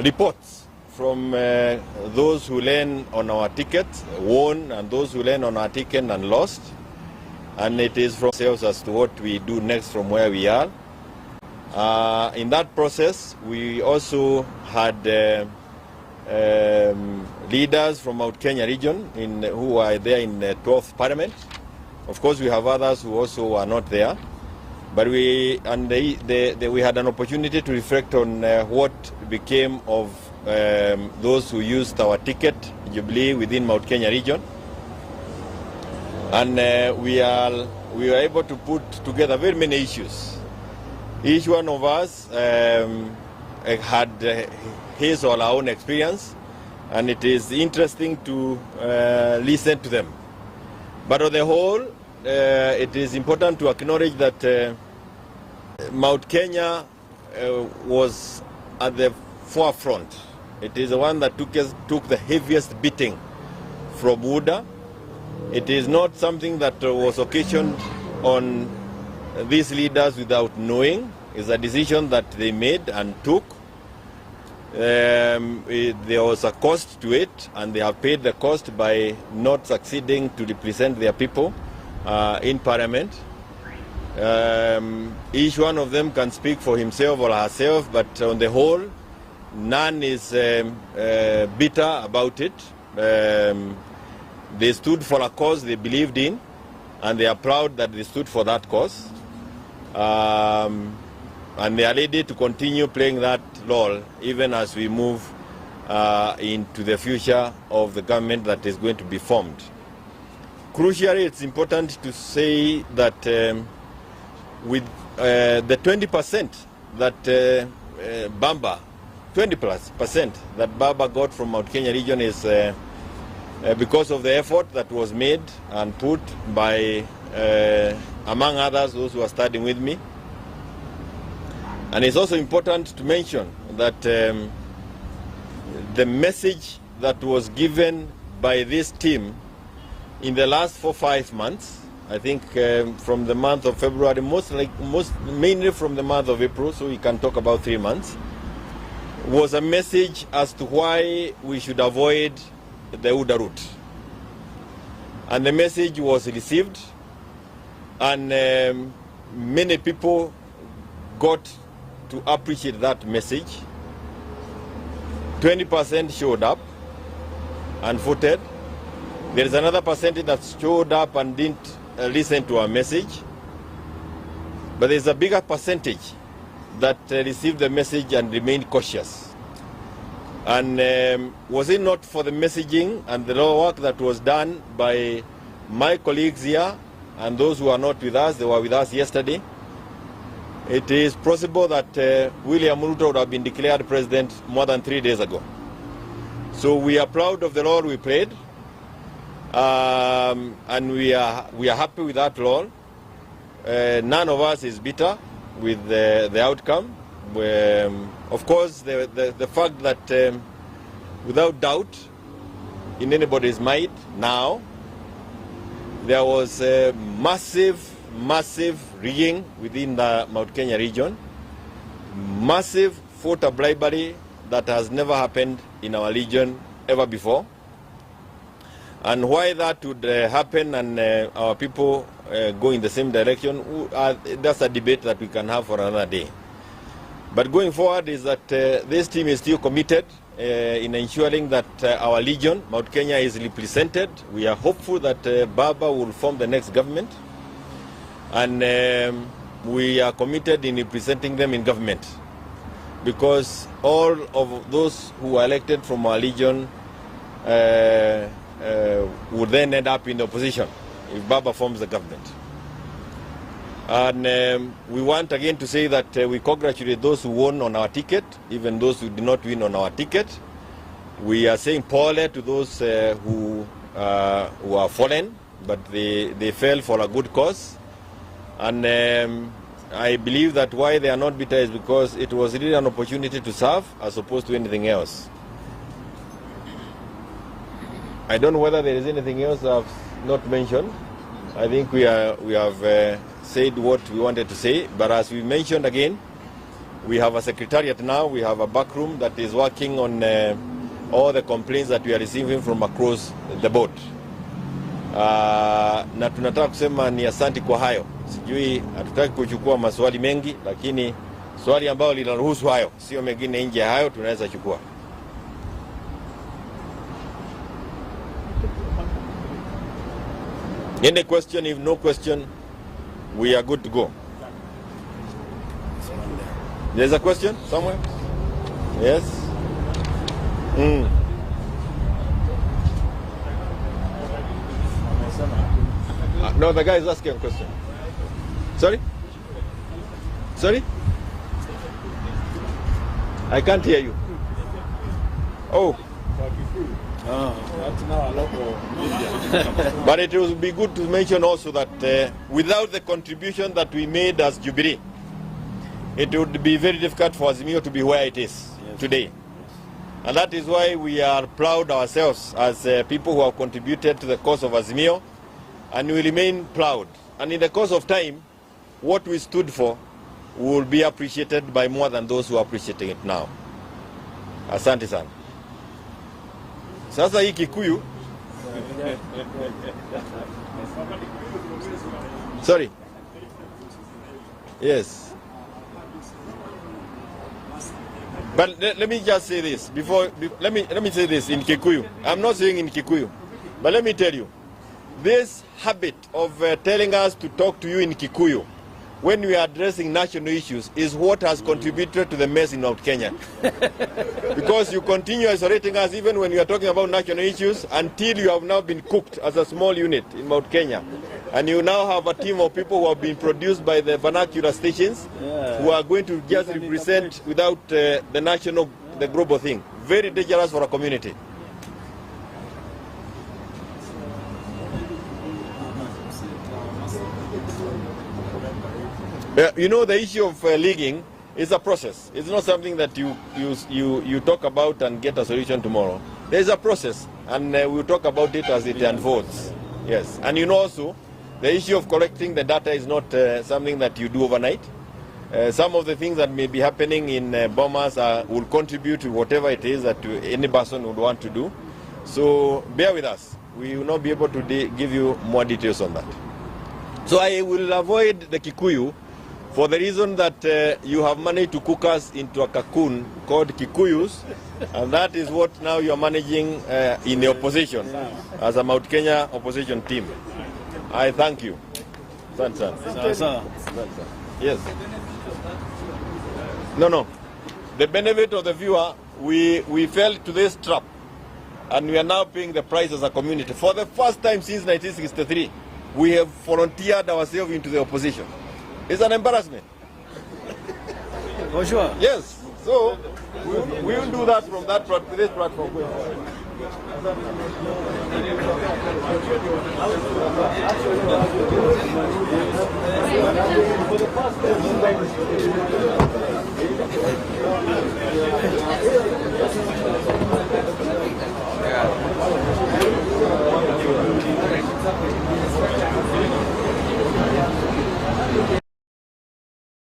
reports from those who learn on our ticket, won, and those who learn on our ticket and lost. And it is from ourselves as to what we do next from where we are. In that process, we also had leaders from Mount Kenya region who are there in the 12th Parliament. Of course, we have others who also are not there. But we had an opportunity to reflect on what became of those who used our ticket, Jubilee, within Mount Kenya region. And we were able to put together very many issues. Each one of us had his or her own experience, and it is interesting to listen to them. But on the whole, it is important to acknowledge that Mount Kenya was at the forefront. It is the one that took the heaviest beating from UDA. It is not something that was occasioned on these leaders without knowing. It's a decision that they made and took. There was a cost to it, and they have paid the cost by not succeeding to represent their people in Parliament. Each one of them can speak for himself or herself, but on the whole, none is bitter about it. They stood for a cause they believed in, and they are proud that they stood for that cause. And they are ready to continue playing that role even as we move into the future of the government that is going to be formed. Crucially, it's important to say that with the 20% that Bamba, 20% that Baba got from Mount Kenya region is because of the effort that was made and put by, among others, those who are studying with me. And it's also important to mention that the message that was given by this team in the last 4 or 5 months, I think from the month of February, mainly from the month of April, so we can talk about 3 months, was a message as to why we should avoid the UDA route. And the message was received, and many people got to appreciate that message. 20% showed up and voted. There is another percentage that showed up and didn't listen to our message. But there's a bigger percentage that received the message and remained cautious. And was it not for the messaging and the law work that was done by my colleagues here and those who are not with us, they were with us yesterday, it is possible that William Ruto would have been declared president more than 3 days ago. So we are proud of the role we played, and we are happy with that role. None of us is bitter with the outcome. Of course, the fact that without doubt in anybody's mind now, there was a massive rigging within the Mount Kenya region, massive voter bribery that has never happened in our region ever before. And why that would happen and our people go in the same direction, that's a debate that we can have for another day. But going forward is that this team is still committed in ensuring that our region, Mount Kenya, is represented. We are hopeful that Baba will form the next government. And we are committed in representing them in government, because all of those who are elected from our region would then end up in the opposition if Baba forms the government. And we want again to say that we congratulate those who won on our ticket, even those who did not win on our ticket. We are saying pole to those who are fallen, but they fell for a good cause. And I believe that why they are not bitter is because it was really an opportunity to serve as opposed to anything else. I don't know whether there is anything else I've not mentioned. I think we have said what we wanted to say, but as we mentioned again, We have a secretariat now. We have a back room that is working on all the complaints that we are receiving from across the board. Na tunataka kusema ni asanti kwa hayo. Sijui hatutaki kuchukua maswali mengi, lakini swali ambalo linaruhusu hayo, sio mengine nje ya hayo, tunaweza chukua. Any question? If no question, we are good to go. There's a question somewhere? Yes? No, the guy is asking a question. Sorry? Sorry? I can't hear you. Oh. That's now a local. But it will be good to mention also that without the contribution that we made as Jubilee, it would be very difficult for Azimio to be where it is today. And that is why we are proud ourselves as people who have contributed to the cause of Azimio, and we remain proud. And in the course of time, what we stood for will be appreciated by more than those who are appreciating it now. Asante sana. Sasa hii Kikuyu. Sorry. Yes. But let me just say this let me say this in Kikuyu. I'm not saying in Kikuyu, but let me tell you, this habit of telling us to talk to you in Kikuyu when we are addressing national issues is what has contributed to the mess in Mount Kenya. Because you continue isolating us even when we are talking about national issues until you have now been cooked as a small unit in Mount Kenya. And you now have a team of people who have been produced by the vernacular stations who are going to just represent without the national, the global thing. Very dangerous for a community. You know, the issue of leaguing is a process. It's not something that you talk about and get a solution tomorrow. There is a process, and we'll talk about it as it unfolds. Yes, and you know also, the issue of collecting the data is not something that you do overnight. Some of the things that may be happening in Bomas will contribute to whatever it is that any person would want to do. So bear with us. We will not be able to give you more details on that. So I will avoid the Kikuyu for the reason that you have managed to cook us into a cocoon called Kikuyus, and that is what now you are managing in the opposition as a Mount Kenya opposition team. I thank you. Yes. No. The benefit of the viewer, we fell to this trap, and we are now paying the price as a community. For the first time since 1963, we have volunteered ourselves into the opposition. It's an embarrassment. For sure. Yes. So we will do that from this platform.